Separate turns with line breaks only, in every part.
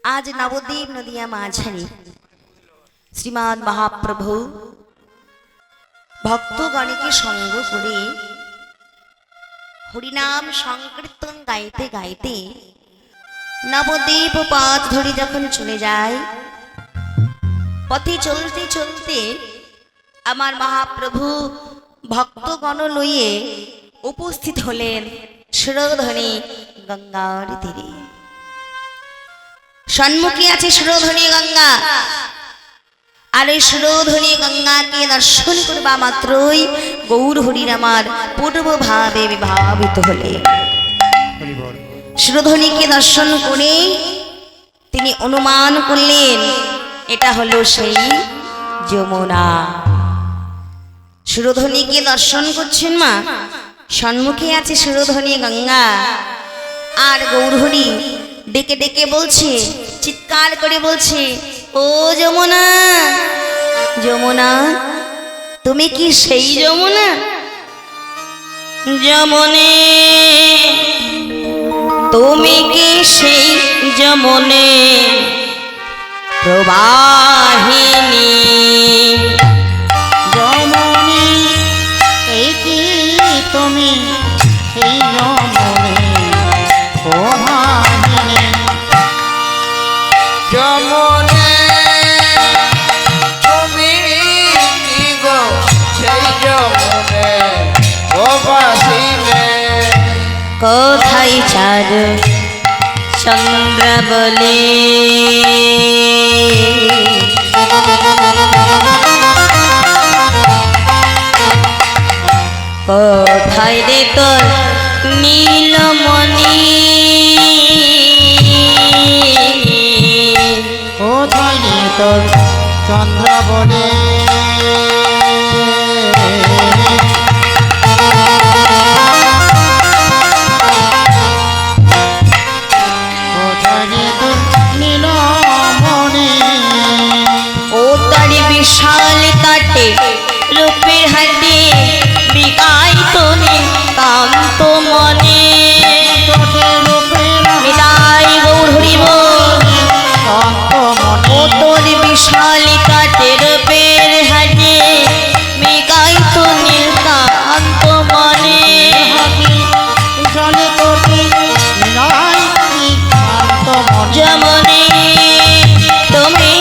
आज नवद्वीप नदिया माझारी श्रीमान महाप्रभु भक्तगणके संग करे हरिनाम संकीर्तन गाइते गाइते नवद्वीप पथ धरे जखन चले जाए पथे चलते चलते आमार महाप्रभु भक्तगण लइए उपस्थित हलेन शिरोधनी गंगार तीरे। सम्मुखे आछे शिरोधनी गंगा और शिरोधनी गंगा के दर्शन करबा मात्रई गौर हरिर आमार पूर्व भावे विभावित हले। शिरोधनी के दर्शन करे तिनि अनुमान करलेन एटा हलो सेई यमुना। शिरोधनी के दर्शन करछेन मा सम्मुखे आछे शिरोधनी गंगा और गौर हरि डेके डेके बोलछे चित्कार करे बोलछे ओ यमुना यमुना तुमी कि सेई यमुना यमुने तुमी कि सेई यमुने प्रवाहिनी
যমুনে এই কি তুমি সেই যমুনে প্রবাহিনী
যমুনে তুমি কি গো সেই যমুনে প্রবাহিনী
কোথায় চাঁদ চন্দ্র বলে কোথায় রে তোর নীলমণি
কোথায় রে তোর চন্দ্র বলে কোথায় রে তোর নীলমণি
ও তার বিশাল কাটে রূপের হাতে বিকাই তোনে কান্ত মনে মিলাই গৌর হরিব ও তোর বিশাল কাটে রূপের হাতে বিকাই তোনে কান্ত মনে যমনে তুমি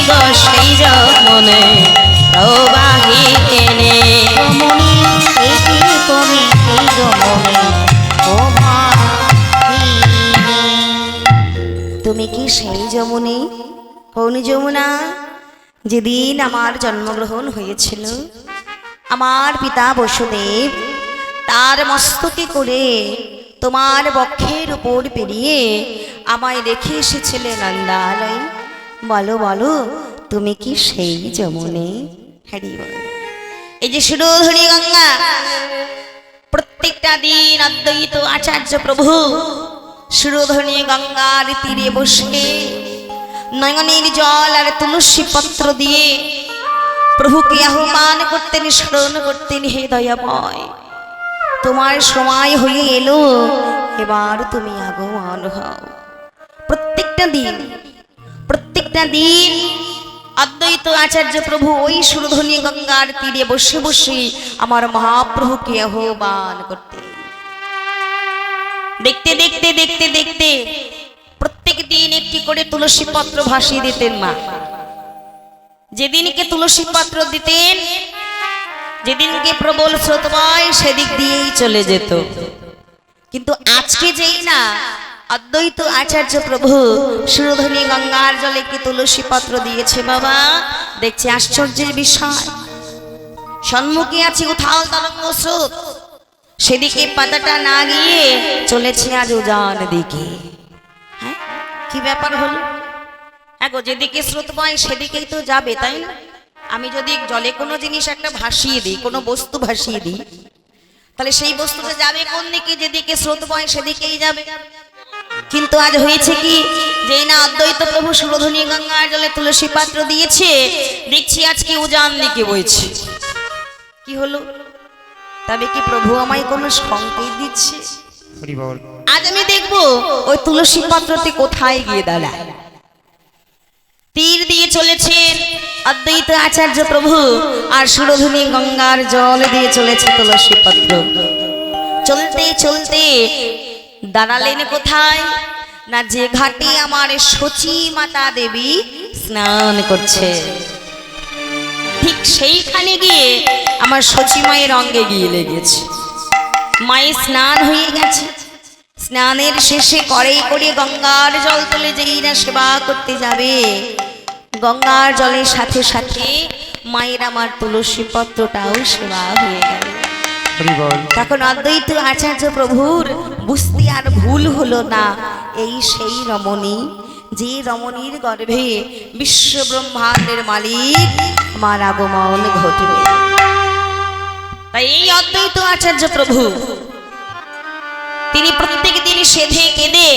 গো সেই যমনে প্রবাহি কেনে তুমি কি সেই যমুনে কোন যমুনা যেদিন আমার জন্মগ্রহণ হয়েছিল আমার পিতা বসুদেব তার মস্তকে করে তোমার বক্ষের উপর পেরিয়ে আমায় রেখে এসেছিলেন নন্দালয়। বলো বলো তুমি কি সেই যমুনে? হরি বল। এই যে শিরোধনী গঙ্গা প্রত্যেকটা দিন অদ্বৈত আচার্য প্রভু শিরোধনী গঙ্গার তীরে বসে নয়নের জল আর তুলসী পত্র দিয়ে প্রভুকে আহ্বান করতেন, স্মরণ করতেন, হে দয়াময় তোমার সময় হয়ে এলো, এবার তুমি আগমন হও। প্রত্যেকটা দিন অদ্বৈত আচার্য প্রভু ওই শিরোধনী গঙ্গার তীরে বসে বসে আমার মহাপ্রভুকে আহ্বান করতেন। দেখতে দেখতে দেখতে দেখতে প্রত্যেক দিন একটি করে তুলসী পত্র ভাসিয়ে দিতেন মা। যেদিনকে তুলসী পত্র দিতেন, যেদিনকে প্রবল স্রোত বয় সেদিক দিয়েই চলে যেত। কিন্তু আজকে যেই না অদ্বৈত আচার্য প্রভু শিরোধনী গঙ্গার জলে কি তুলসী পত্র দিয়েছে বাবা, দেখছি আশ্চর্যের বিষয়। সম্মুখে আছে উথাল তরঙ্গ স্রোত, সেদিকে পাতাটা না গিয়ে চলেছে আজ উজান দিকে। হ্যাঁ, কি ব্যাপার হলো? এগো যেদিকে স্রোত বয় সেদিকেই তো যাবে, তাই না? আমি যদি জলে কোনো জিনিস একটা ভাসিয়ে দিই, কোনো বস্তু ভাসিয়ে দিই, তাহলে সেই বস্তুটা যাবে কোন দিকে? যেদিকে স্রোত বয় সেদিকেই যাবে। কিন্তু আজ হয়েছে কি, যেই না অদ্বৈত প্রভু শিরোধনী গঙ্গার জলে তুলসী পাত্র দিয়েছে, দেখছি আজকে উজান দিকে বইছে। কি হলো? তবে কি প্রভু আমায় কোনো সংকেত দিচ্ছে? আজ আমি দেখবো ওই তুলসী পাত্রটি কোথায় গিয়ে দাঁড়ায়। তীর দিয়ে চলেছেন অদ্বৈত আচার্য প্রভু, আর সুরধুনী গঙ্গার জল দিয়ে চলেছে তুলসী পত্র। চলতে চলতে দাঁড়ালেন কোথায়? না যে ঘাটে আমার সচী মাতা দেবী স্নান করছে, ঠিক সেইখানে গিয়ে আমার সচী মায়ের অঙ্গে গিয়ে লেগেছে। মায়ের স্নান হয়ে গেছে, স্নানের শেষে করে করে গঙ্গার জল তুলে যেই না সেবা করতে যাবে, গঙ্গার জলের সাথে সাথে মায়ের আমার তুলসী পত্রটাও সেবা হয়ে গেল।
হরি বল।
তখন অদ্বৈত আচার্য প্রভুর বুঝতে আর ভুল হলো না, এই সেই রমণী, যে রমণীর গর্ভে বিশ্ব ব্রহ্মাণ্ডের মালিক আমার আগমন ঘটবে। তাই এই অদ্বৈত আচার্য প্রভু তিনি প্রত্যেক দিন সেধে কেঁদে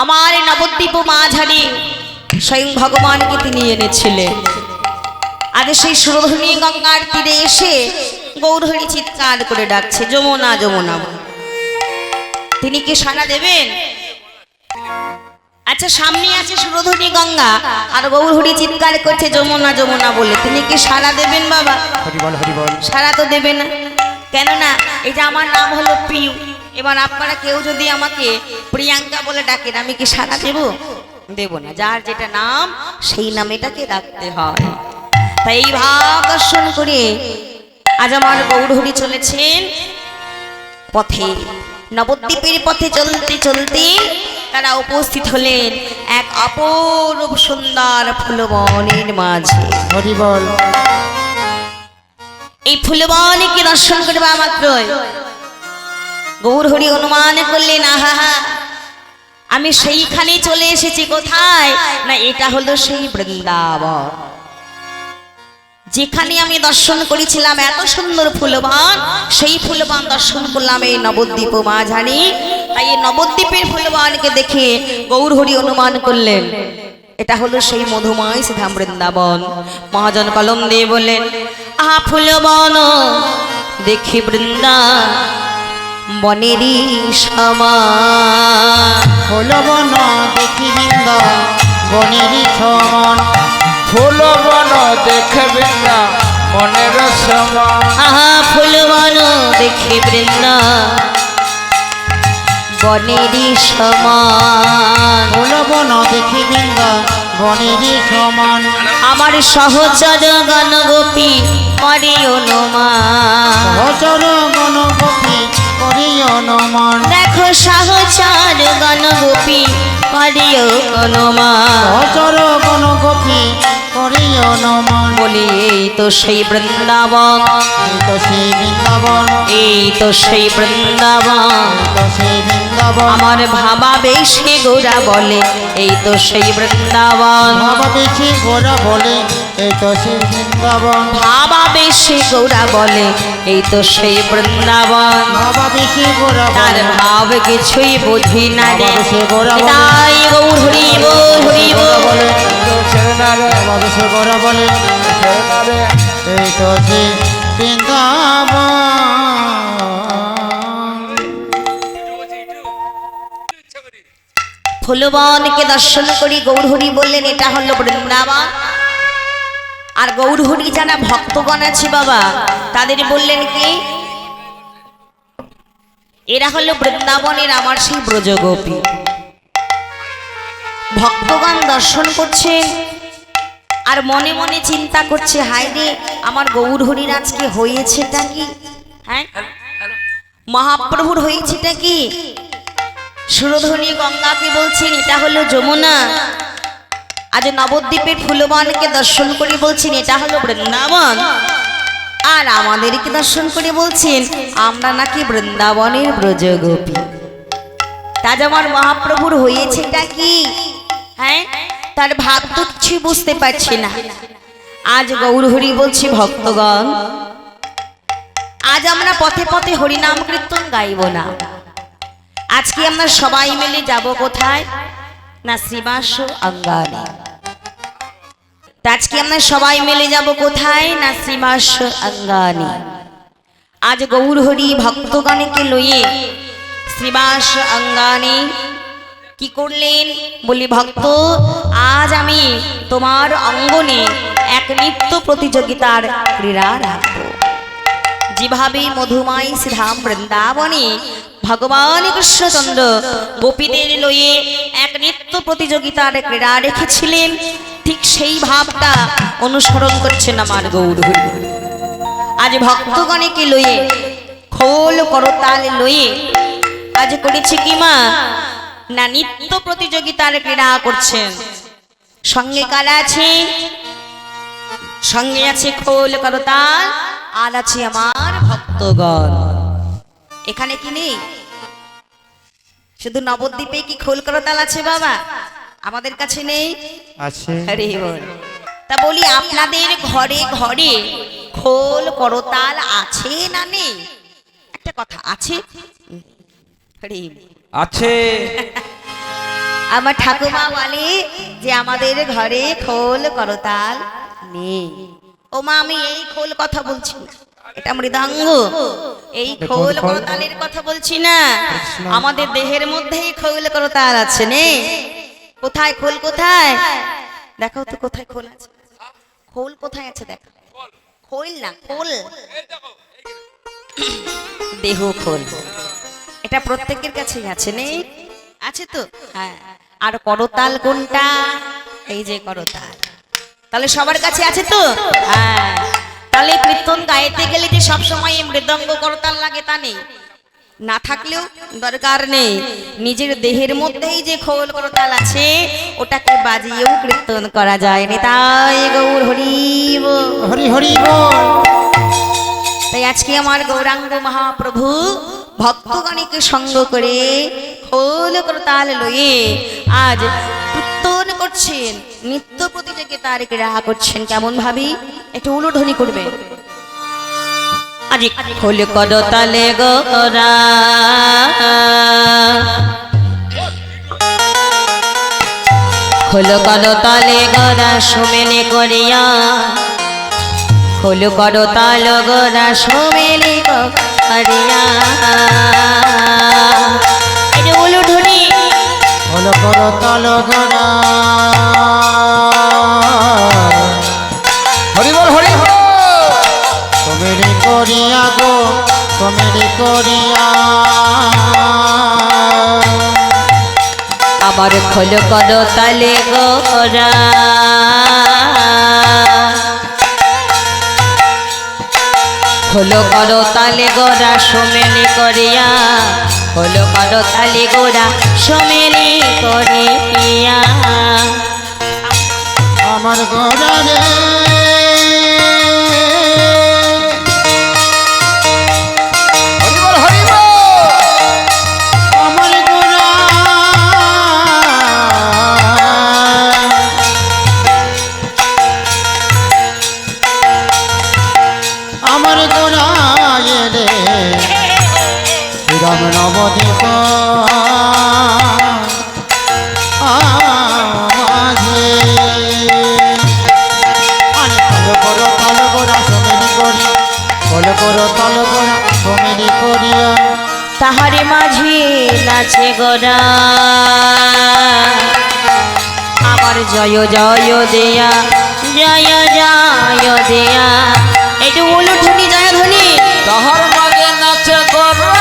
আমার নবদ্বীপ মাঝারি স্বয়ং ভগবানকে তিনি এনেছিলেন। আজ সেই সুরধুনী গঙ্গার তীরে এসে গৌরহরি চিৎকার করে ডাকছে, যমুনা যমুনা। তিনি কি সাড়া দেবেন? আচ্ছা, সামনে আছে সুরধুনী গঙ্গা আর গৌরহরি চিৎকার করছে যমুনা যমুনা বলে, তিনি কি সাড়া দেবেন বাবা?
হরি বল, হরি বল।
সাড়া তো দেবে না। কেননা এটা আমার নাম হলো প্রিয়। এবার আপনারা কেউ যদি আমাকে প্রিয়াঙ্কা বলে ডাকেন, আমি কি সাড়া দেব? দেব না। যার যেটা নাম সেই নামেটাকে ডাকতে হয়। তাই এই ভাব দর্শন করে আজ আমার গৌরহরি চলেছেন পথে, নবদ্বীপের পথে চলতে চলতে তারা উপস্থিত হলেন এক অপরূপ সুন্দর ফুলবনের মাঝে।
হরি বল।
এই ফুলবনকে দর্শন করবা মাত্রই গৌরহরি অনুমান করলেন, আহা, আমি সেইখানে চলে এসেছি। কোথায়? না এটা হলো সেই বৃন্দাবন, যেখানে আমি দর্শন করেছিলাম এত সুন্দর ফুলবান, সেই ফুলবান দর্শন করলাম এই নবদ্বীপ মাঝারি। তাই এই নবদ্বীপের ফুলবানকে দেখে গৌরহরি অনুমান করলেন এটা হলো সেই মধুময় শ্রীধাম বৃন্দাবন। মহাজন কলম দিয়ে বলেন, আহা ফুলবন দেখি বৃন্দা বনেরই সমান,
ফুলবন দেখি বৃন্দা বনেরই সমান,
ফুলবন দেখবে না মনের সমান।
আহা ফুলবন দেখি বৃন্দা বনেরই সমান,
ফুলবন দেখি বৃন্দা বনেরই সমান,
আমার সহচর গণগোপী করে অনুমান।
সহচর গণগোপী করি অনুমান,
দেখো সহচর গণগোপী করে অনুমান।
সহচর গণগোপী করি অনুমান,
বলি এই তো সেই বৃন্দাবন,
এই তো সেই বৃন্দাবন,
এই তো সেই বৃন্দাবন।
এই তো সেই বৃন্দাবন,
আমার ভাবা বেশি গোরা বলে এই তো সেই বৃন্দাবন।
বাবা বেশি গোরা বলে এই তো সেই বৃন্দাবন,
ভাবা বেশি গৌরা বলে এই তো সেই বৃন্দাবন।
বাবা বেশি গোরা
তার
বলে
ভাব কিছুই বুঝি না রে,
বাবা বেশি গোরা বলে,
তাই গৌর হরি বল হরি বল।
বলে
ছেড়ে না রে,
বাবা বেশি গোরা বলে
ছেড়ে না রে।
এই তো সেই বৃন্দাবন।
ফুলবনকে দর্শন করি গৌরহরি বললেন এটা হলো বৃন্দাবন। আর গৌরহরি যারা ভক্তগণ আছে বাবা, তাদের বললেন কি এরা হলো বৃন্দাবনের আমার সেই ব্রজগোপী। ভক্তগণ দর্শন করছে আর মনে মনে চিন্তা করছে, হায় রে আমার গৌরহরির আজকে হয়েছেটা কি? হ্যাঁ, মহাপ্রভুর হয়েছেটা কি? সুরধনী গঙ্গাকে বলছেন এটা হলো যমুনা, আজ নবদ্বীপের ফুলবনকে দর্শন করে বলছেন এটা হলো বৃন্দাবন, আর আমাদেরকে দর্শন করে বলছেন আমরা নাকি বৃন্দাবনের ব্রজগোপী। তাজ আমার মহাপ্রভুর হয়েছেটা কি? হ্যাঁ, তার ভাব তো কিছু বুঝতে পারছি না। আজ গৌরহরি বলছি ভক্তগণ, আজ আমরা পথে পথে হরিনাম কীর্তন গাইব না। আজকে আমরা সবাই মিলে যাব কোথায়? না শ্রীবাস অঙ্গানে। আজকে আমরা সবাই মিলে যাব কোথায়? না শ্রীবাস অঙ্গানে। আজ গৌরহরি ভক্তগণকে লইয়ে শ্রীবাস অঙ্গানে কি করলেন? বলি ভক্ত, আজ আমি তোমার অঙ্গনে এক নৃত্য প্রতিযোগিতার ক্রীড়া রাখবো। যেভাবে মধুময় শ্রীধাম বৃন্দাবনে ভগবান কৃষ্ণচন্দ্র গোপীদের লয়ে এক নৃত্য প্রতিযোগিতার ক্রীড়া রেখেছিলেন, ঠিক সেই ভাবটা অনুসরণ করছেন আমার গৌর হরি। আজ ভক্তগণকে লয়ে খোল করতাল লয়ে আজ করেছে কি মা না নৃত্য প্রতিযোগিতার ক্রীড়া করছেন। সঙ্গে কারা আছে? সঙ্গে আছে খোল করতাল, আর আছে আমার ভক্তগণ। এখানে কি নেই? শুধু নবদ্বীপে কি খোল করতাল আছে বাবা? আমাদের কাছে নেই?
আছে।
হরি বল। তা বলি আপনাদের ঘরে ঘরে খোল করতাল আছে না নেই? একটা কথা আছে। হরি বল।
আছে।
আমার ঠাকুমা বলে যে আমাদের ঘরে খোল করতাল নেই। ও মা, আমি এই খোল কথা বলছি না, এটা মৃদঙ্গ, এই খোল করতালের কথা বলছি না। আমাদের দেহের মধ্যেই খোল করতাল আছে। নেই? কোথায় খোল? কোথায় দেখো তো, কোথায় খোল আছে? খোল কোথায় আছে দেখো। খোল না, খোল, দেহ খোল, এটা প্রত্যেকের কাছেই আছে। নেই? আছে তো? হ্যাঁ। আর করতাল কোনটা? এই যে করতাল, তাহলে সবার কাছে আছে তো? হ্যাঁ। তাহলে কীর্তন গাইতে গেলে যে সব সময় মৃদঙ্গ করতাল লাগে তা নেই, না থাকলেও দরকার নেই। নিজের দেহের মধ্যেই যে খোল করতাল আছে ওটাকে বাজিয়েও কীর্তন করা যায়। নিতাই গৌর হরি বল।
হরি হরি বল।
তাই আজকে আমার গৌরাঙ্গ মহাপ্রভু ভক্তগণকে সঙ্গ করে খোল করতাল লয়ে আজ কীর্তন করছেন, নৃত্য প্রতিযোগিতার ক্রীড়া করছেন। কেমন ভাবি? একটু উলুধ্বনি করবে। আজ খোল করতালে গোরা খোল করতালে গোরা সুমেনে করিয়া, খোল করতাল গোরা সুমেনে করিয়া। এটা উলুধ্বনি।
খোল করতাল গোরা।
হরি বল, হরি বল।
কমেডি করিয়া গো, কমেডি করিয়া।
আমার খোল করতালে গোরা খোল করতালে গোরা সুমেনে করিয়া, খোল করতালে গোরা সুমেনে করিয়া।
আমার গোরা রে,
হরি বল, হরি বল।
আমার গোরা। আমার গোরা রে শ্রীরাম নবদ্বীপ মাঝে। খোল করো তাল গোরা সমেরি করি, খোল করো তাল গোরা সমেরি করিয়া।
তাহারে মাঝে নাচে গোরা আমার জয় জয় দেয়া, জয় জয় দেয়া। একটু উলুধ্বনি, জয় ধ্বনি।
তাহার মাঝে নাচে গোরা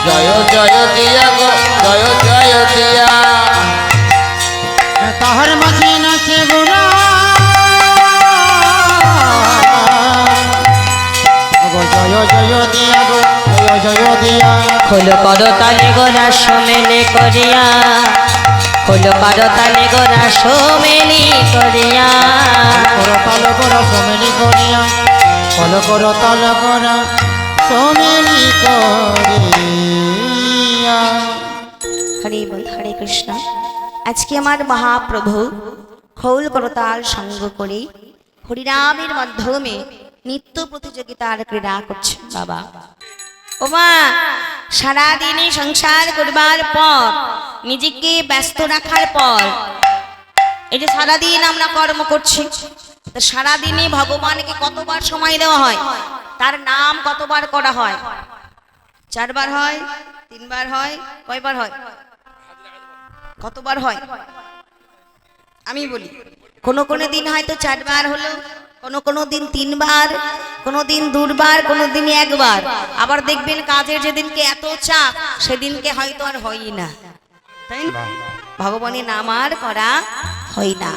জয় জয় দিয়া গো, জয় জয় দিয়া।
তাহার মাঝে নাচে গোরা গো, জয় জয় দিয়া গো, জয় জয় দিয়া।
খোল করতালে গোরা সোমেনে করিয়া, খোল করতালে গোরা সোমেনে করিয়া।
করো তাল গোরা সমেরি করিয়া, খোল করো তাল গোরা সমেরি করিয়া।
হরে বল, হরে কৃষ্ণ। আজকে আমার মহাপ্রভু খোল করতাল সঙ্গ করে হরিনামের মাধ্যমে নৃত্য প্রতিযোগিতার ক্রীড়া করছেন বাবা। ওমা, সারাদিনে সংসার করবার পর, নিজেকে ব্যস্ত রাখার পর, এই যে সারাদিন আমরা কর্ম করছি, তো সারাদিনে ভগবানকে কতবার সময় দেওয়া হয়, তার নাম কতবার করা হয়? 4 বার হয়, 3 বার হয়, কয়বার হয়, কতবার হয়? আমি বলি, কোন দিন হয়তো 4 বার হলো, কোন দিন 3 বার, কোন দিন 2 বার, কোন দিন 1 বার। আবার দেখবেন কাজের যেদিনকে এত চাপ সেদিনকে হয়তো আর হয়ই না, তাই না? ভগবানের নাম আর করা হয় না।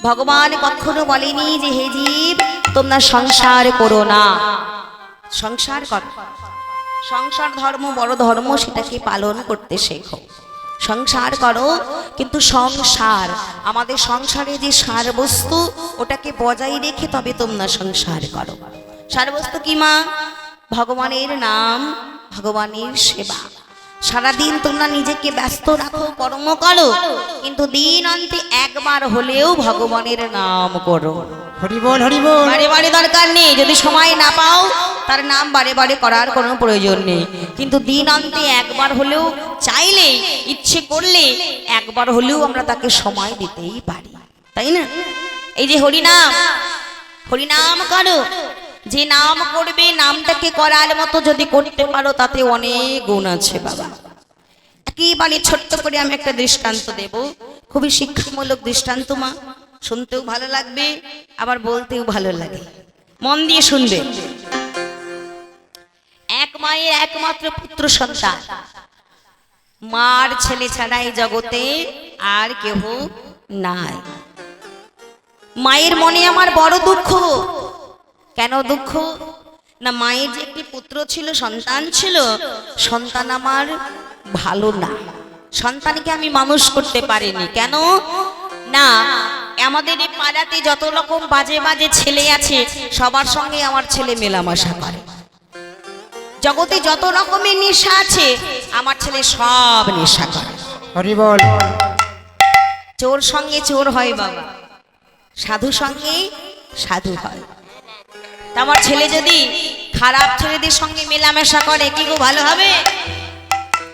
ভগবান কখনো বলেনি যে হে জীব তোমরা সংসার করো না, সংসার করো। সংসার ধর্ম বড় ধর্ম, সেটাকে পালন করতে শেখো। সংসার করো, কিন্তু সংসার আমাদের সংসারে যে সারবস্তু ওটাকে বজায় রেখে তবে তোমরা সংসার করো। সারবস্তু কি মা? ভগবানের নাম, ভগবানের সেবা। সারাদিন তোমরা নিজেকে ব্যস্ত রাখো, কর্ম করো, কিন্তু দিন অন্তে একবার হলেও ভগবানের নাম করো।
হরি বল, হরি বল।
বারে বারে দরকার নেই, যদি সময় না পাও তার নাম বারে বারে করার কোনো প্রয়োজন নেই, কিন্তু দিন অন্তে একবার হলেও, চাইলে ইচ্ছে করলে একবার হলেও আমরা তাকে সময় দিতেই পারি, তাই না? এই যে হরিনাম, হরিনাম করো। যে নাম করবে, নামটাকে করার মতো যদি করতে পারো তাতে অনেক গুণ আছে বাবা। একেবারে ছোট্ট করে আমি একটা দৃষ্টান্ত দেব, খুবই শিক্ষামূলক দৃষ্টান্ত মা, শুনতেও ভালো লাগবে আবার বলতেও ভালো লাগে, মন দিয়ে শুনবে। এক মায়ের একমাত্র পুত্র সন্তান, মার ছেলে ছাড়া এই জগতে আর কেহ নাই। মায়ের মনে আমার বড় দুঃখ। কেন দুঃখ? না, মায়ের যে একটি পুত্র ছিল, সন্তান ছিল, সন্তান আমার ভালো না, সন্তানকে আমি মানুষ করতে পারিনি। কেন না, আমাদের এই পাড়াতে যত রকম বাজে বাজে ছেলে আছে সবার সঙ্গে আমার ছেলে মেলামেশা করে। জগতে যত রকমের নেশা আছে আমার ছেলে সব নেশা করে।
হরি বল।
চোর সঙ্গে চোর হয় বাবা, সাধু সঙ্গে সাধু হয়। তা আমার ছেলে যদি খারাপ ছেলেদের সঙ্গে মেলামেশা করে কি গো ভালো হবে?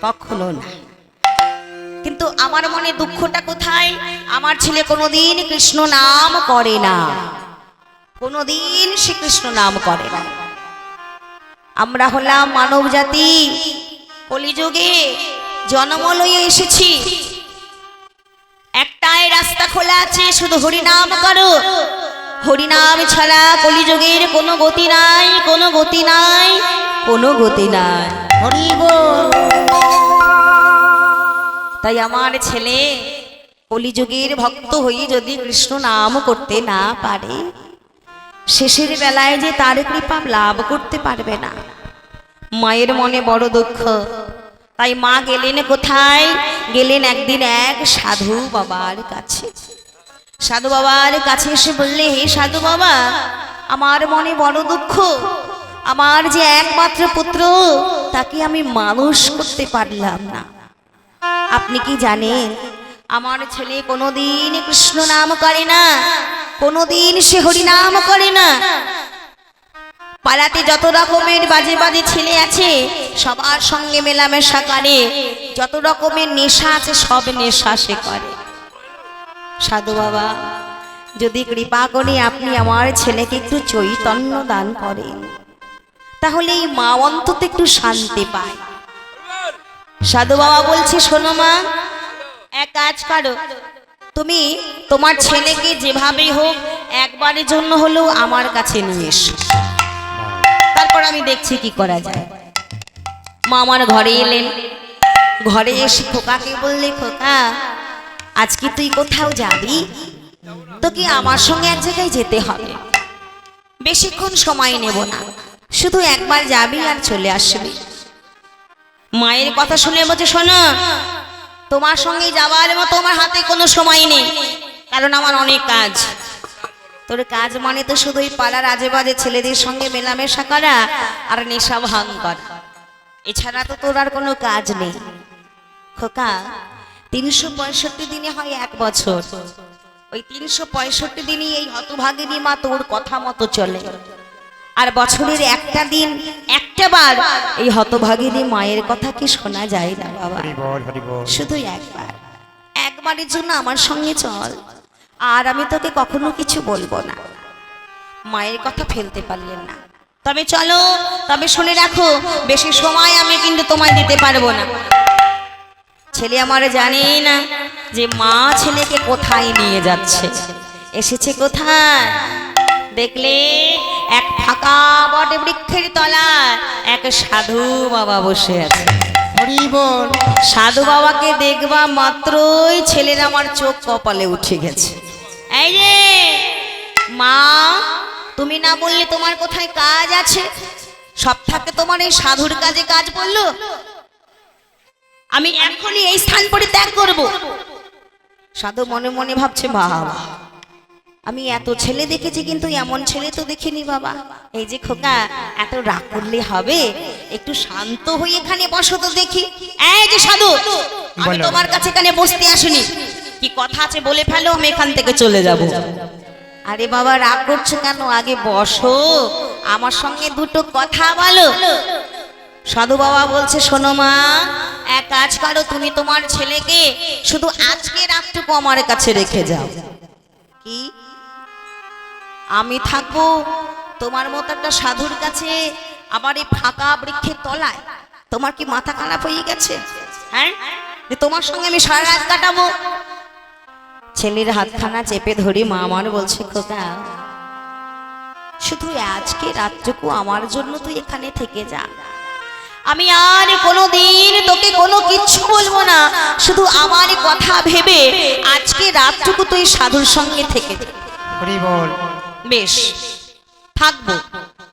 কখনো না। কিন্তু আমার মনে দুঃখটা কোথায়? আমার ছেলে কোনোদিন কৃষ্ণ নাম করে না, কোনোদিন সে কৃষ্ণ নাম করে না। আমরা হলাম মানব জাতি, কলিযুগে জন্ম লয়ে এসেছি, একটাই রাস্তা খোলা আছে, শুধু হরিনাম করো। হরিনাম ছাড়া কলিযুগের কোনো গতি নাই, কোনো গতি নাই, কোনো গতি নাই।
হরি বল।
তাই আমার ছেলে কলিযুগের ভক্ত হয়ে যদি কৃষ্ণ নাম করতে না পারে, শেষের বেলায় যে তার কৃপা লাভ করতে পারবে না। মায়ের মনে বড় দুঃখ। তাই মা গেলেন কোথায়? গেলেন একদিন এক সাধু বাবার কাছে। সাধু বাবার কাছে এসে বললে, হে সাধু বাবা, আমার মনে বড় দুঃখ, আমার যে একমাত্র পুত্র তাকে আমি মানুষ করতে পারলাম না। আপনি কি জানেন আমার ছেলে কোনোদিন কৃষ্ণ নাম করে না, কোনোদিন সে হরি নাম করে না। পাড়াতে যত রকমের বাজে বাজে ছেলে আছে সবার সঙ্গে মেলামেশা করে, যত রকমের নেশা আছে সব নেশা সে করে। সাধু বাবা, যদি কৃপা করে আপনি আমার ছেলেকে একটু চৈতন্য দান করেন, তাহলে এই মা অন্তত একটু শান্তি পায়। সাধু বাবা বলছে, শোনো মা, এক কাজ করো, তুমি তোমার ছেলেকে যেভাবে হোক একবারের জন্য হলেও আমার কাছে নিয়ে এসো, তারপর আমি দেখছি কি করা যায়। মা আমার ঘরে এলেন, ঘরে এসে খোকাকে বললে, খোকা আজকে তুই কোথাও যাবি, তোকে আমার সঙ্গে এক জায়গায় যেতে হবে, বেশিক্ষণ সময় নেব না, শুধু একবার যাবি আর চলে আসবি। মায়ের কথা শুনে বলছে, শোনো, তোমার সঙ্গে যাওয়ার মতো আমার হাতে কোনো সময় নেই, কারণ আমার অনেক কাজ। তোর কাজ মানে তো শুধু ওই পাড়ার আজে বাজে ছেলেদের সঙ্গে মেলামেশা করা আর নেশা ভাঙ করা, এছাড়া তো তোর আর কোনো কাজ নেই। খোকা, 365 দিনে হয় 1 বছর, ওই 365 দিনই এই হতভাগিনী মা তোর কথা মতো চলে, আর বছরের একটা দিন একটা বার এই হতভাগিনী মায়ের কথা কি শোনা যায় না বাবা?
হরি বল, হরি বল।
শুধু একবার, একবারের জন্য আমার সঙ্গে চল, আর আমি তোকে কখনো কিছু বলবো না। মায়ের কথা ফেলতে পারলেন না, তবে চলো, তবে শুনে রাখো, বেশি সময় আমি কিন্তু তোমায় দিতে পারবো না। ছেলে আমার জানে না যে মা ছেলেকে কোথায় নিয়ে যাচ্ছে। এসেছে কোথায় দেখলে? এক ফাঁকা বট বৃক্ষের তলায় এক সাধু বাবা বসে আছে।
হরি বল।
সাধু বাবাকে দেখবা মাত্রই ছেলের আমার চোখ কপালে উঠে গেছে। এই যে মা, তুমি না বললে তোমার কোথায় কাজ আছে? সব থাকে তোমার এই সাধুর কাজে কাজ পড়লো। আমি এখনই এই স্থান পরিত্যাগ করব। সাধু মনে মনে ভাবছে, বাবা আমি এত ছেলে দেখেছি কিন্তু এমন ছেলে তো দেখিনি বাবা। এই যে খোকা, এত রাগ করলে হবে? একটু শান্ত হয়ে এখানে বসো তো দেখি। এই যে সাধু, আমি তোমার কাছে এখানে বসতে আসিনি, কি কথা আছে বলে ফেলো, আমি এখান থেকে চলে যাব। আরে বাবা রাগ করছো কেন? আগে বসো, আমার সঙ্গে দুটো কথা বলো। সাধু বাবা বলছে, শোনো মা, এক কাজ করো, তুমি তোমার ছেলেকে শুধু আজকে রাতটুকু আমার কাছে রেখে যাও। কি? আমি থাকবো তোমার মতো একটা সাধুর কাছে, আবার এই ফাঁকা বৃক্ষের তলায়? তোমার কি মাথা খারাপ হয়ে গেছে? হ্যাঁ, যে তোমার সঙ্গে আমি সারা রাত কাটাবো? ছেলের হাতখানা চেপে ধরে মা আমার বলছে, খোকা শুধু আজকে রাতটুকু আমার জন্য তুই এখানে থেকে যা। আমি আর কোনোদিন তোকে কোনো কিচ্ছু বলবো না, শুধু আমার কথা ভেবে আজকে রাতটুকু তুই সাধুর সঙ্গে থেকে যা।
হরি বল।
বেশ থাকবো,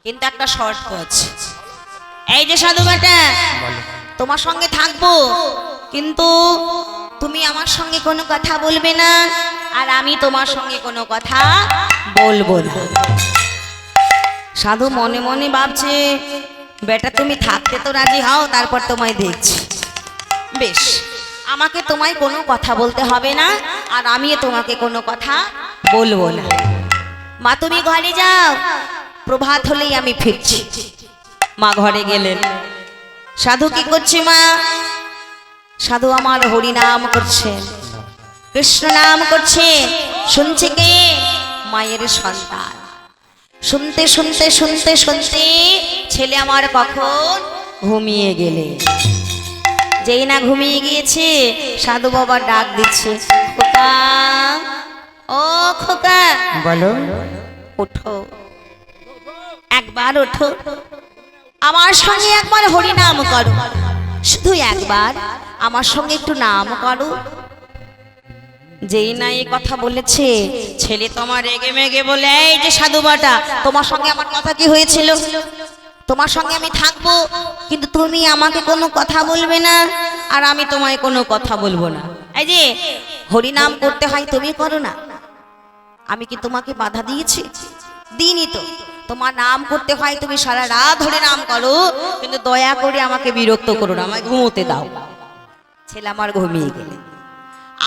কিন্তু একটা শর্ত আছে। এই যে সাধু বেটা, তোমার সঙ্গে থাকবো, কিন্তু তুমি আমার সঙ্গে কোনো কথা বলবে না, আর আমি তোমার সঙ্গে কোনো কথা বলবো না। সাধু মনে মনে ভাবছে, বেটা তুমি থাকতে তো রাজি হও, তারপর তোমায় দেখছি। বেশ, আমাকে তোমায় কোনো কথা বলতে হবে না, আর আমি তোমাকে কোনো কথা বলবো না। মা তুমি ঘরে যাও, প্রভাত হলেই আমি ফিরছি। মা ঘরে গেলেন। সাধু কি করছে মা? সাধু আমার হরি নাম করছেন, কৃষ্ণ নাম করছে। শুনছে কে? মায়ের সন্তান। শুনতে শুনতে শুনতে শুনতে ছেলে আমার কখন ঘুমিয়ে গেলে। যেই না ঘুমিয়ে গিয়েছে, সাধু বাবা ডাক দিচ্ছে, খোকা ও খোকা,
বলো।
ওঠো, একবার ওঠো, আমার সঙ্গে একবার হরি নাম করো, শুধু একবার আমার সঙ্গে একটু নাম করো। যেই না এই কথা বলেছে, ছেলে তোমার রেগে মেগে বলে, এই যে সাধু বাটা, তোমার সঙ্গে আমার কথা কি হয়েছিল? তোমার সঙ্গে আমি থাকবো, কিন্তু তুমি আমাকে কোনো কথা বলবে না, আর আমি তোমায় কোনো কথা বলবো না। এই যে হরি নাম করতে হয়, তুমি করো না, আমি কি তোমাকে বাধা দিয়েছি? দিইনি তো। তোমার নাম করতে হয়, তুমি সারা রাত ধরে নাম করো, কিন্তু দয়া করে আমাকে বিরক্ত করো না, আমায় ঘুমোতে দাও। ছেলে আমার ঘুমিয়ে গেলে।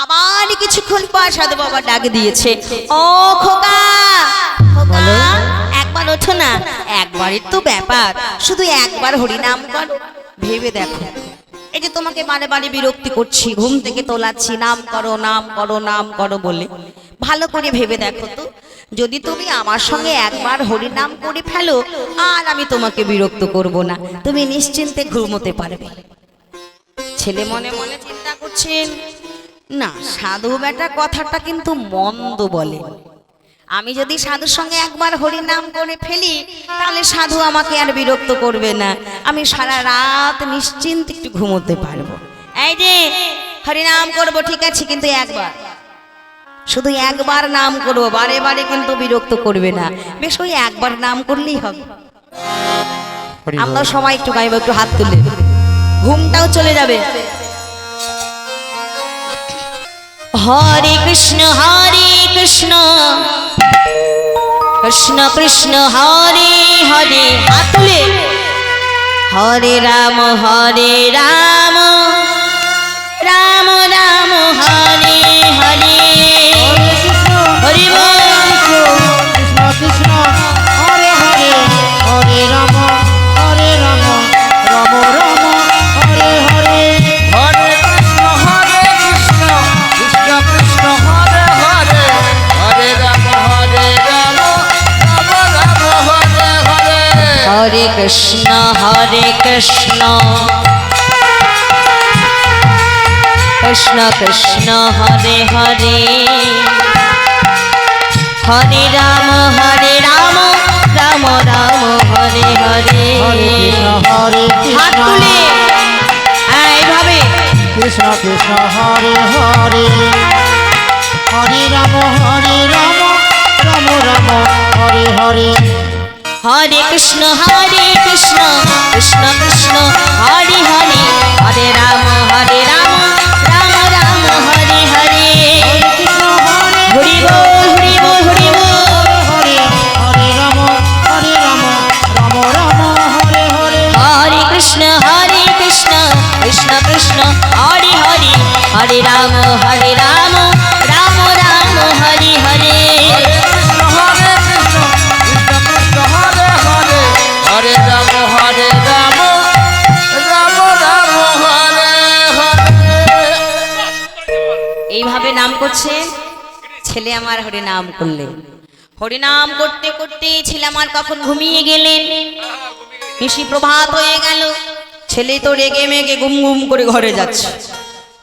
আবার কিছুক্ষণ পর সাধু বাবা ডাক দিয়েছে, ও খোকা, খোকা একবার ওঠো না, একবারের তো ব্যাপার, শুধু একবার হরি নাম কর। ভেবে দেখো, এই যে তোমাকে বারে বারে বিরক্তি করছি, ঘুম থেকে তোলাচ্ছি, নাম করো নাম করো নাম করো বলে, ভালো করে ভেবে দেখো তো, যদি তুমি আমার সঙ্গে একবার হরি নাম করে ফেলো, আর আমি তোমাকে বিরক্ত করব না, তুমি নিশ্চিন্তে ঘুমোতে পারবে। ছেলে মনে মনে চিন্তা করছেন, না সাধু বেটা কথাটা কিন্তু মন্দ বলে। আমি যদি সাধুর সঙ্গে একবার হরি নাম করে ফেলি, তাহলে সাধু আমাকে আর বিরক্ত করবে না, আমি সারা রাত নিশ্চিন্তে একটু ঘুমোতে পারবো। এই যে হরি নাম করবো ঠিক আছে, কিন্তু একবার, শুধু একবার নাম করবো, বারে বারে কিন্তু বিরক্ত করবে না, বেশ ওই একবার নাম করলেই হবে। আমরা সবাই একটু গাইব, একটু হাত তুলে, ঘুমটাও চলে যাবে। হরে কৃষ্ণ কৃষ্ণ কৃষ্ণ হরে হরে, হাত তুলে, হরে রাম রাম রাম হরে হরে, হরি বল।
কৃষ্ণ কৃষ্ণ হরে হরে, হরে রাম রাম রাম হরে হরে।
হরে কৃষ্ণ কৃষ্ণ কৃষ্ণ কৃষ্ণ হরে হরে,
কৃষ্ণ কৃষ্ণ কৃষ্ণ হরে হরে হরে রাম রাম রাম হরে হরে।
হরে কৃষ্ণ হরে
হাত
কৃষ্ণ
তুলে এইভাবে
কৃষ্ণ কৃষ্ণ হরে হরে হরে রাম রাম রাম হরে হরে।
হরে কৃষ্ণ কৃষ্ণ কৃষ্ণ হরে হরে হরে রাম রাম রাম হরে হরে।
কৃষ্ণ হরে
হরি বল হরি বল হরি বল।
হরে হরে রাম রাম রাম হরে হরে।
হরে কৃষ্ণ কৃষ্ণ কৃষ্ণ হরে হরে হরে রাম রাম রাম হরে হরে।
কৃষ্ণ হরে কৃষ্ণ কৃষ্ণ কৃষ্ণ হরে হরে হরে রাম রাম রাম হরে হরে।
এইভাবে নাম করছে ছেলে আমার হরি নাম করলেন। হরি নাম করতে করতে ছেলে আমার কখন ঘুমিয়ে গেলেন। নিশি প্রভাত হয়ে গেল। ছেলে তো রেগে মেগে গুম গুম করে ঘরে যাচ্ছে।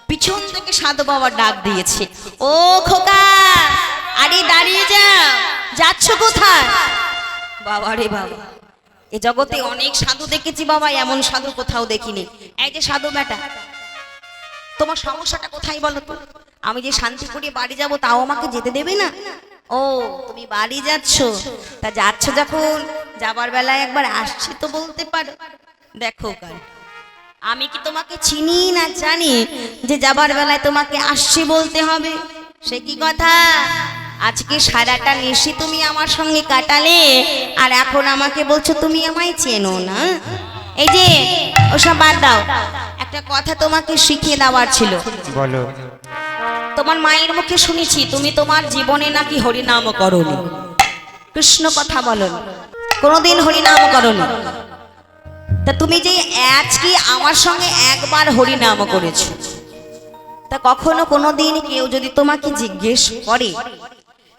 পিছন থেকে সাধু বাবা ডাক দিয়েছে, ও খোকা, আরে দাঁড়িয়ে যাচ্ছ কোথায়? বাবা রে বাবা, এ জগতে অনেক সাধু দেখেছি বাবা, এমন সাধু কোথাও দেখিনি। এই যে সাধু বেটা, তোমার সমস্যাটা কোথায় বলো তো? আমি যে শান্তি করে বাড়ি যাব তাও আমাকে যেতে দেবে না। ও তুমি বাড়ি যাচ্ছ, তা যাচ্ছ যখন যাবার বেলায় একবার আসছি তো বলতে পারো। দেখো কাল আমি কি তোমাকে চিনি না জানি যে যাবার বেলায় তোমাকে আসছি বলতে হবে? সে কি কথা? আজকে সারাটা নিশি তুমি আমার সঙ্গে কাটালে, আর এখন আমাকে বলছো তুমি আমায় চেনো না। এই যে ওসব বাদ দাও, একটা কথা তোমাকে শিখিয়ে দেওয়ার ছিল।
বলো।
তোমার মায়ের মুখে শুনেছি তুমি তোমার জীবনে নাকি হরিনাম করোনি, কৃষ্ণ কথা বলো, কোনোদিন হরিনাম করোনি। তা তুমি যে আজকে আমার সঙ্গে একবার হরিনাম করেছো, তা কখনো কোনোদিন কেউ যদি তোমাকে জিজ্ঞেস করে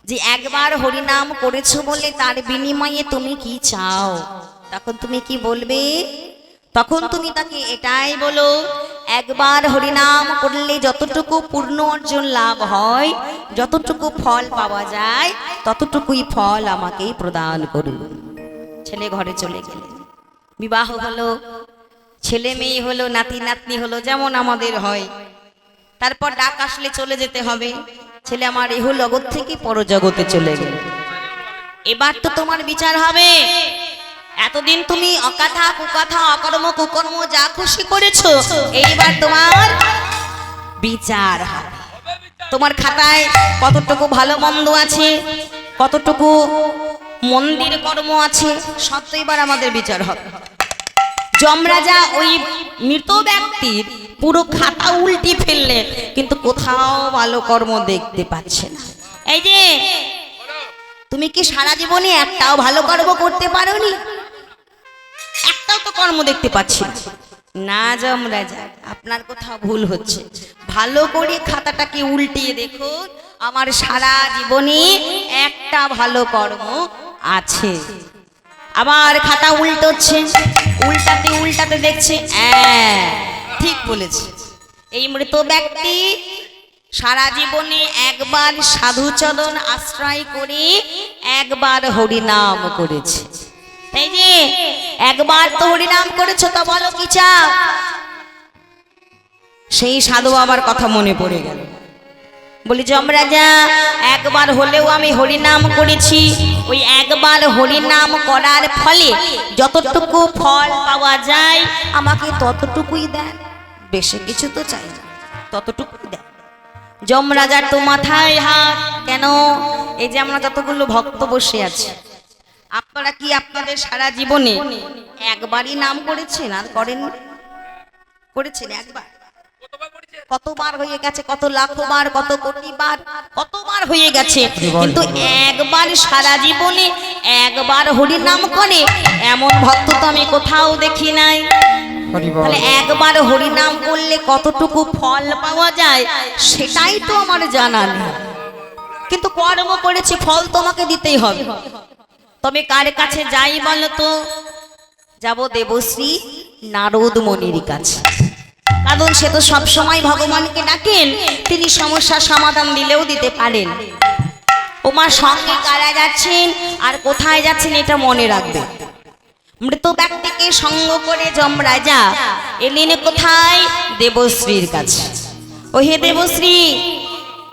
যে একবার হরিনাম করেছো বলে তার বিনিময়ে তুমি কি চাও, তখন তুমি কি বলবে? তখন তুমি তাকে এটাই বলো, একবার হরিনাম করলে যতটুকু পূর্ণ অর্জন লাভ হয়, যতটুকু ফল পাওয়া যায়, ততটুকুই ফল আমাকেই প্রদান করুন। ছেলে ঘরে চলে গেলেন, বিবাহ হলো, ছেলে মেয়ে হলো, নাতি নাতনি হলো, যেমন আমাদের হয়। তারপর ডাক আসলে চলে যেতে হবে। ছেলে আমার ইহ জগৎ থেকে পরজগতে চলে গেল। এবার তো তোমার বিচার হবে। এতদিন তুমি অকথা কুকথা অকর্ম কুকর্ম যা খুশি করেছো, এইবার তোমার বিচার হবে। তোমার খাতায় কতটুকু ভালো মন্দ আছে, কতটুকু মন্দির কর্ম আছে, সব তো এবার আমাদের বিচার হবে। যমরাজা ওই মৃত ব্যক্তির পুরো খাতা উল্টে ফেললেন, কিন্তু কোথাও ভালো কর্ম দেখতে পাচ্ছে না। এই যে তুমি কি সারা জীবনে একটাও ভালো কর্ম করতে পারোনি? একটাও তো কর্ম দেখতে পাচ্ছি না। যমরাজা, আপনার কোথাও ভুল হচ্ছে। ভালো করে খাতাটাকে উল্টিয়ে দেখুন, আমার সারা জীবনে একটা ভালো কর্ম আছে। আবার খাতা উল্টোচ্ছে, উল্টাতে উল্টাতে দেখছে, ঠিক বলেছে। এই মৃত ব্যক্তি সারা জীবনে একবার সাধুচরণ আশ্রয় করে একবার হরিনাম করেছে। এই যে একবার তো হরিনাম করেছো, তা বলো কি চাও? সেই সাধু বাবার কথা মনে পড়ে গেল। বলি, যমরাজা, একবার হলেও আমি হরিনাম করেছি, ওই একবার হরিনাম করার ফলে যতটুকু ফল পাওয়া যায় আমাকে ততটুকুই দেন, বেশি কিছু তো চাই না, ততটুকুই দেন। যমরাজার তো মাথায় হাত। কেন? এই যে আমরা যতগুলো ভক্ত বসে আছি, আপনারা কি আপনাদের সারা জীবনে একবারই নাম করেছেন আর করেন? করেছেন একবার? কতবার হয়ে গেছে, কত লাখো বার, কত কোটি বার, কতবার হয়ে গেছে, কিন্তু একবার সারা জীবনে একবার হরি নাম করে এমন ভক্ত তো আমি কোথাও দেখি নাই। তাহলে একবার হরি নাম করলে কতটুকু ফল পাওয়া যায় সেটাই তো আমার জানা নেই। কিন্তু কর্ম করেছি, ফল তোমাকে দিতেই হবে। তবে কার কাছে যাই বলো তো? যাব দেবশ্রী নারদ মনির কাছে, কারণ সে তো সবসময় ভগবানকে ডাকেন, তিনি সমস্যার সমাধান দিলেও দিতে পারেন। ওমার সঙ্গে কারা যাচ্ছেন আর কোথায় যাচ্ছেন এটা মনে রাখবে। মৃত ব্যক্তিকে সঙ্গ করে যমরাজা এলেন কোথায়? দেবশ্রীর কাছে। ও হে দেবশ্রী,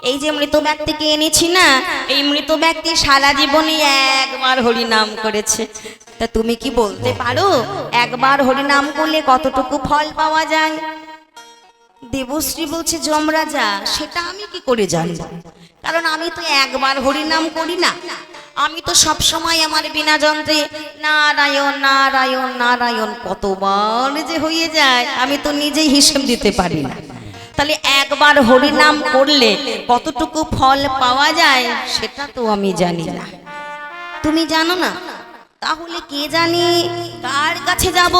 এই যে মৃত ব্যক্তিকে এনেছি না, এই মৃত ব্যক্তি সারা জীবনে একবার হরি নাম করেছে, তা তুমি কি বলতে পারো একবার হরি নাম করলে কতটুকু ফল পাওয়া যায়? দেবশ্রী বলছে, যমরাজা সেটা আমি কি করে জানবো, কারণ আমি তো একবার হরি নাম করি না, আমি তো সব সময় আমার বিনা যন্ত্রে নারায়ণ নারায়ণ নারায়ণ কতবার যে হয়ে যায় আমি তো নিজেই হিসেব দিতে পারি না। তাহলে একবার হরি নাম করলে কতটুকু ফল পাওয়া যায় সেটা তো আমি জানি না। তুমি জানো না? তাহলে কে জানি কার কাছে যাব?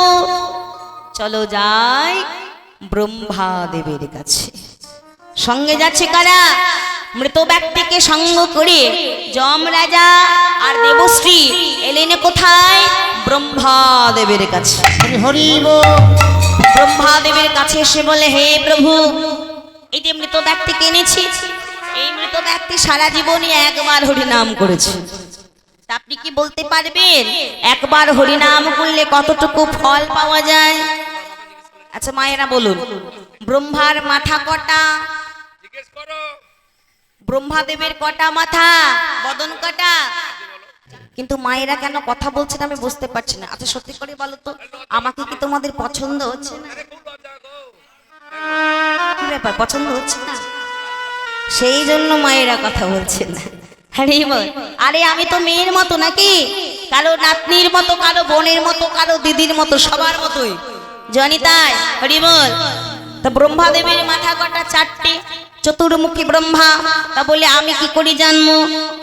চলো যাই ব্রহ্মাদেবের কাছে। সঙ্গে যাচ্ছে কারা? মৃত ব্যক্তিকে সঙ্গ করে যমরাজা আর দেবশ্রী এলেন কোথায়? ব্রহ্মাদেবের কাছে।
হরি বল।
ব্রহ্মাদেবের কাছে এসে বলে, হে প্রভু, এই যে মৃত ব্যক্তিকে এনেছি, এই মৃত ব্যক্তি সারা জীবনে একবার হরি নাম করেছে, তা আপনি কি বলতে পারবেন একবার হরি নাম করলে কতটুকু ফল পাওয়া যায়? আচ্ছা মায়েরা বলুন, ব্রহ্মার মাথা কটা? ব্রহ্মাদেবের কটা মাথা? বদন কটা? কিন্তু মায়েরা কেন কথা বলছেন আমি বুঝতে পারছি না। আচ্ছা সত্যি করে বলো তো, আমাকে কি তোমাদের পছন্দ হচ্ছে না? কি ব্যাপার, পছন্দ হচ্ছে না? সেই জন্য মায়েরা কথা বলছে না। আরে বল, আরে আমি তো মেয়ের মতো নাকি, কারো নাতনির মতো, কারো বোনের মতো, কারো দিদির মতো, সবার মতোই জানি, তাই হরি বল। তা ব্রহ্মাদেবের মাথা কটা? চারটে। চতুর্মুখী ব্রহ্মা। তা বলে আমি কি করে জানবো?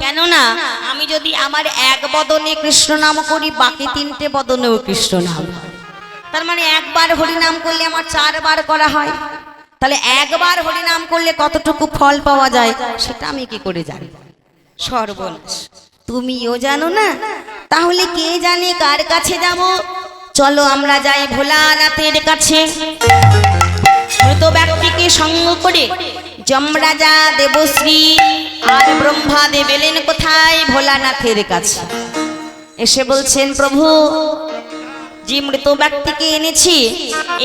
কেননা আমি যদি আমার এক বদনে কৃষ্ণ নাম করি, বাকি তিনটে বদনেও কৃষ্ণ নাম, তার মানে একবার হরি নাম করলে আমার 4 বার করা হয়, তাহলে একবার হরি নাম করলে কতটুকু ফল পাওয়া যায় সেটা আমি কি করে জানি? সর্বনাশ, তুমিও জানো না? তাহলে কে জানে কার কাছে যাব? চলো আমরা যাই ভোলানাথের কাছে। মৃত ব্যক্তিকে সঙ্গ করে যমরাজা দেবশ্রী আর ব্রহ্মাদেব এলেন কোথায়? ভোলানাথের কাছে। এসে বলছেন, প্রভু, যে মৃত ব্যক্তিকে এনেছি,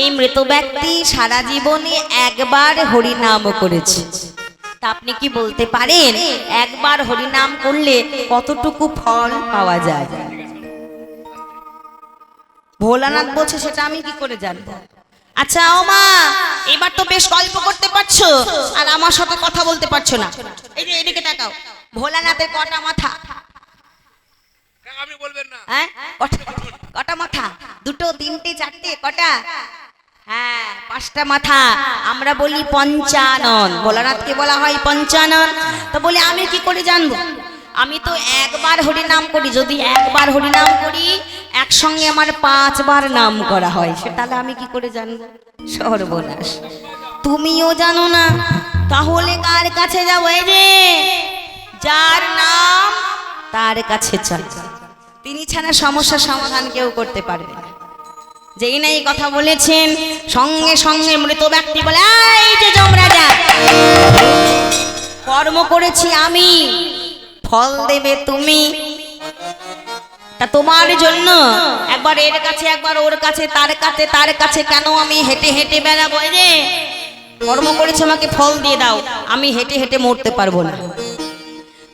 এই মৃত ব্যক্তি সারা জীবনে একবার হরি নাম করেছে, তা আপনি কি বলতে পারেন একবার হরি নাম করলে কতটুকু ফল পাওয়া যায়? ভোলানাথ বলছে, সেটা আমি কি করে জানবো? আচ্ছা ও মা, এবার তো বেশ গল্প করতে পারছো আর আমার সাথে কথা বলতে পারছো না। এই যে এদিকে তাকাও, ভোলানাথের কটা মাথা?
আপনি বলবেন না?
হ্যাঁ, কটা মাথা? 2, 3, 4, কটা? হ্যাঁ, 5টা মাথা। আমরা বলি পঞ্চানন, ভোলানাথকে বলা হয় পঞ্চানন। তো বলে আমি কি করে জানবো? আমি তো একবার হরি নাম করি, যদি একবার হরি নাম করি একসঙ্গে আমার 5 বার নাম করা হয়, সেটালে আমি কি করে জানবো? সর্বনাশ, তুমিও জানো না, তাহলে কার কাছে যাবো? এই যে যার নাম তার কাছে চল, তিনি ছাড়া সমস্যার সমাধান কেউ করতে পারবে না। যেই নাই কথা বলেছেন, সঙ্গে সঙ্গে মৃত ব্যক্তি বলে, এই যে যমরাজা, কর্ম করেছি আমি, ফল দেবে তুমি, তা তোমার জন্য একবার এর কাছে, একবার ওর কাছে, তার কাছে, তার কাছে কেন আমি হেঁটে হেঁটে বেড়াবো? এই যে কর্ম করেছে, আমাকে ফল দিয়ে দাও, আমি হেঁটে হেঁটে মরতে পারবো না।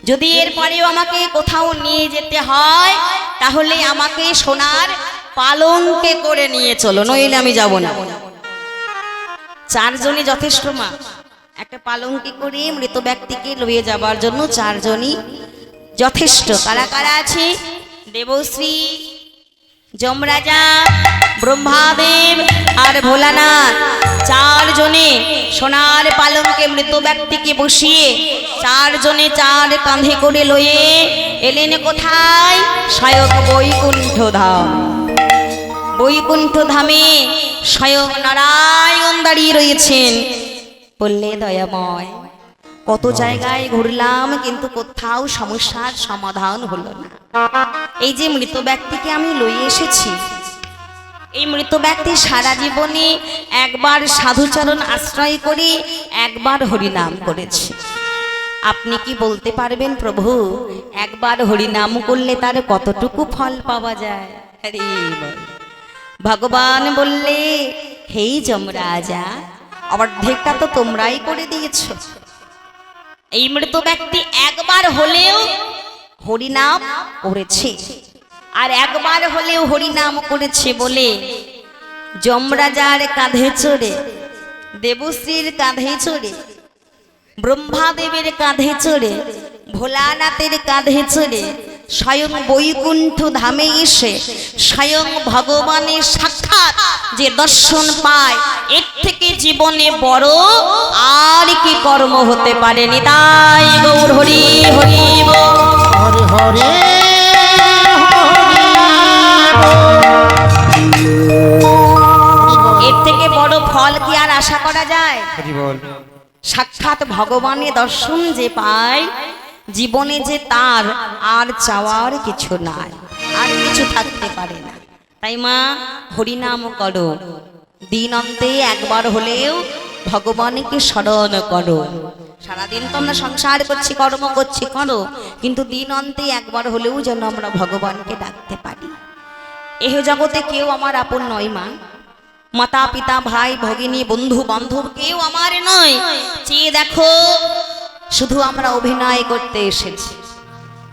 যদি এরপরেও আমাকে কোথাও নিয়ে যেতে হয় তাহলে আমাকে সোনার পালঙ্কে করে নিয়ে চলো, নইলে আমি যাব না। 4 জনই যথেষ্ট মা, একটা পালঙ্কে করে মৃত ব্যক্তিকে লইয়ে যাবার জন্য 4 জনই যথেষ্ট। কারা কারা আছে? দেবশ্রী, যমরাজা, ব্রহ্মাদেব আর ভোলানাথ, 4 জনে সোনার পালঙ্কে মৃত ব্যক্তিকে বসিয়ে 4 জনে 4 কাঁধে করে লয়ে এলেন কোথায়? স্বয়ং বৈকুণ্ঠ ধাম। বৈকুণ্ঠ ধামে স্বয়ং নারায়ণ দাঁড়িয়ে রয়েছেন। বললে, দয়াময়, কত জায়গায় ঘুরলাম কিন্তু কোথাও সমস্যার সমাধান হলো না। এই যে মৃত ব্যক্তিকে আমি লইয়ে এসেছি, এই মৃত ব্যক্তি সারা জীবনে একবার সাধুচরণ আশ্রয় করে একবার হরিনাম করেছে। আপনি কি বলতে পারবেন প্রভু একবার হরিনাম করলে তার কতটুকু ফল পাওয়া যায়? হরি বল। ভগবান বললে, হেই যমরাজা, অর্ধেকটা তো তোমরাই করে দিয়েছ। এই মৃত ব্যক্তি একবার হলেও হরিনাম করেছে, আর একবার হলেও হরিনাম করেছে বলে যমরাজার কাঁধে চড়ে, দেবশ্রীর কাঁধে চড়ে, ব্রহ্মাদেবের কাঁধে চড়ে, ভোলানাথের কাঁধে চড়ে স্বয়ং বৈকুণ্ঠ ধামে এসে স্বয়ং ভগবানের সাক্ষাৎ যে দর্শন পায়, এর থেকে জীবনে বড় আর কি কর্ম হতে পারে? নিতাই গৌর হরি হরি বল।
হরে হরে
এর থেকে বড় ফল কি আর আশা করা যায়?
হরি বল।
সাক্ষাৎ ভগবানের দর্শন যে পায়, জীবনে যে তার আর চাওয়ার কিছু নাই, আর কিছু থাকতে পারে না। তাই মা হরিনাম করো, দিন অন্তে একবার হলেও ভগবানকে স্মরণ করো। সারাদিন তো আমরা সংসার করছি, কর্ম করছি, করো, কিন্তু দিন অন্তে একবার হলেও যেন আমরা ভগবানকে ডাকতে পারি। এহ জগতে কেউ আমার আপন নয় মা, মাতা পিতা ভাই ভগিনী বন্ধু বান্ধব কেউ আমার নয়। চেয়ে দেখো, শুধু আমরা অভিনয় করতে এসেছি।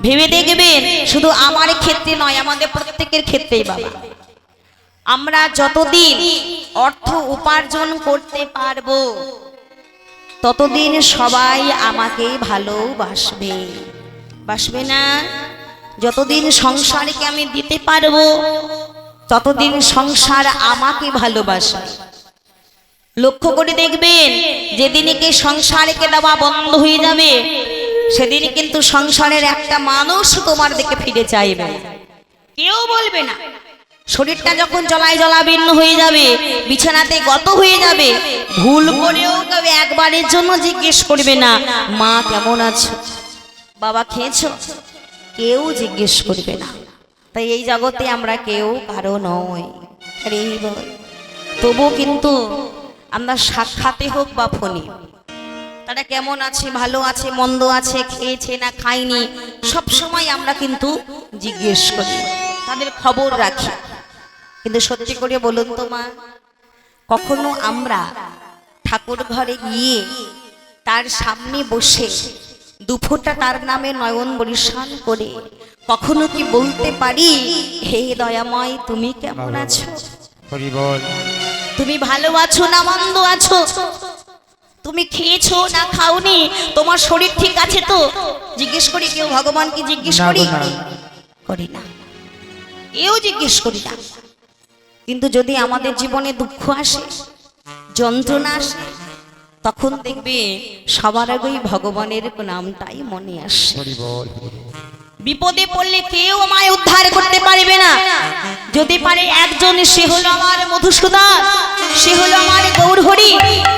ভেবে দেখবেন শুধু আমার ক্ষেত্রে নয়, আমাদের প্রত্যেকের ক্ষেত্রেই বাবা, আমরা যতদিন অর্থ উপার্জন করতে পারবো ততদিন সবাই আমাকে ভালোবাসবে, বাসবে না? যতদিন সংসারকে আমি দিতে পারবো ততদিন সংসার আমাকে ভালোবাসবে। লক্ষ্য করে দেখবেন, যেদিনকে সংসারকে দেওয়া বন্ধ হয়ে যাবে সেদিন কিন্তু সংসারের একটা মানুষ তোমার দিকে ফিরে চাইবে, কেউ বলবে না। শরীরটা যখন জলায় জলাবিন্ন হয়ে যাবে, বিছানাতে গত হয়ে যাবে, ভুল করেও কেউ একবারের জন্য জিজ্ঞেস করবে না মা কেমন আছো, বাবা খেয়েছো, কেউ জিজ্ঞেস করবে না। তাই এই জগতে আমরা কেউ কারো নয়। আরে বল, তবু কিন্তু আমরা সাক্ষাতে হোক বা ফোনে তারা কেমন আছে, ভালো আছে, মন্দ আছে, খেয়েছে না খায়নি, সব সময় আমরা কিন্তু জিজ্ঞেস করি, তাদের খবর রাখি। কিন্তু সত্যি করে বলুন তো মা, কখনো আমরা ঠাকুর ঘরে গিয়ে তার সামনে বসে দুফোঁটা তার নামে নয়ন বরিশান করে কখনো কি বলতে পারি, হে দয়াময় তুমি কেমন আছো,
হরি বল।
তুমি ভালো আছো না মন্দ আছো, তুমি খেয়েছো না খাওনি, তোমার শরীর ঠিক আছে তো? জিজ্ঞেস করি কেউ ভগবানকে? জিজ্ঞেস করি? করি না, কেউ জিজ্ঞেস করি না। কিন্তু যদি আমাদের জীবনে দুঃখ আসে, যন্ত্রণা আসে, তখন দেখবে সবার আগেই ভগবানের নামটাই মনে আসে।
হরি বল।
বিপদে পড়লে কেউ আমায় উদ্ধার করতে পারবে না, যদি পারে একজন, সে হলো আমার মধুসূদন, সে হলো আমার গৌর হরি,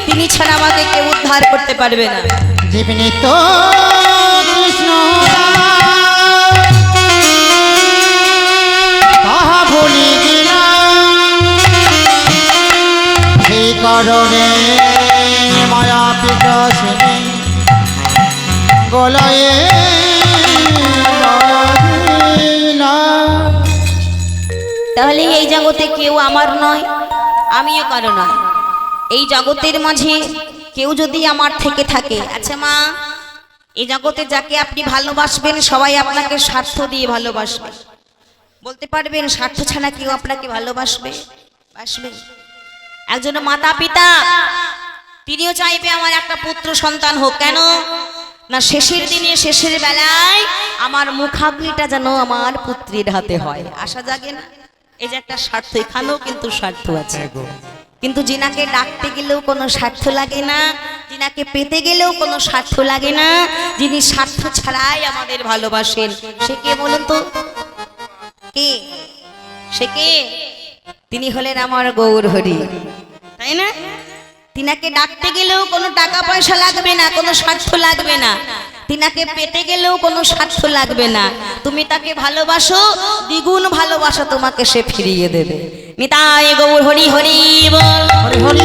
তিনি ছাড়া আমাকে কেউ উদ্ধার করতে পারবে না।
জীবনী তো কৃষ্ণ তাহা ভুলি গেলাম, সেই কারণে মায়া পিতাসিনী গলায়
তাহলে এই জগতে কেউ আমার নয়, আমিও কারো নয়। এই জগতের মাঝে কেউ যদি আমার থেকে থাকে, আচ্ছা মা, এই জগতে যাকে আপনি ভালোবাসবেন সবাই আপনাকে স্বার্থ দিয়ে ভালোবাসবে, বলতে পারবেন স্বার্থ ছাড়া কেউ আপনাকে ভালোবাসবে? বাসবে? একজন মাতা পিতা তিনিও চাইবে আমার একটা পুত্র সন্তান হোক, কেন না শেষের দিনে শেষের বেলায় আমার মুখাগ্নিটা যেন আমার পুত্রের হাতে হয়, আশা জাগে না? এই যে একটা স্বার্থ, এখানেও কিন্তু স্বার্থ আছে। কিন্তু যিনাকে ডাকতে গেলেও কোনো স্বার্থ লাগে না, যিনাকে পেতে গেলেও কোনো স্বার্থ লাগে না, যিনি স্বার্থ ছাড়াই আমাদের ভালোবাসেন, সে কে বলুন তো? কে সে? কে? তিনি হলেন আমার গৌর হরি, তাই না? তিনাকে ডাকতে গেলেও কোনো টাকা পয়সা লাগবে না, কোনো স্বার্থ লাগবে না, তিনাকে পেতে গেলেও কোনো স্বার্থ লাগবে না। তুমি তাকে ভালোবাসো, দ্বিগুণ ভালোবাসা তোমাকে সে ফিরিয়ে দেবে। নিতাই গৌর হরি হরি বল।
হরি হরি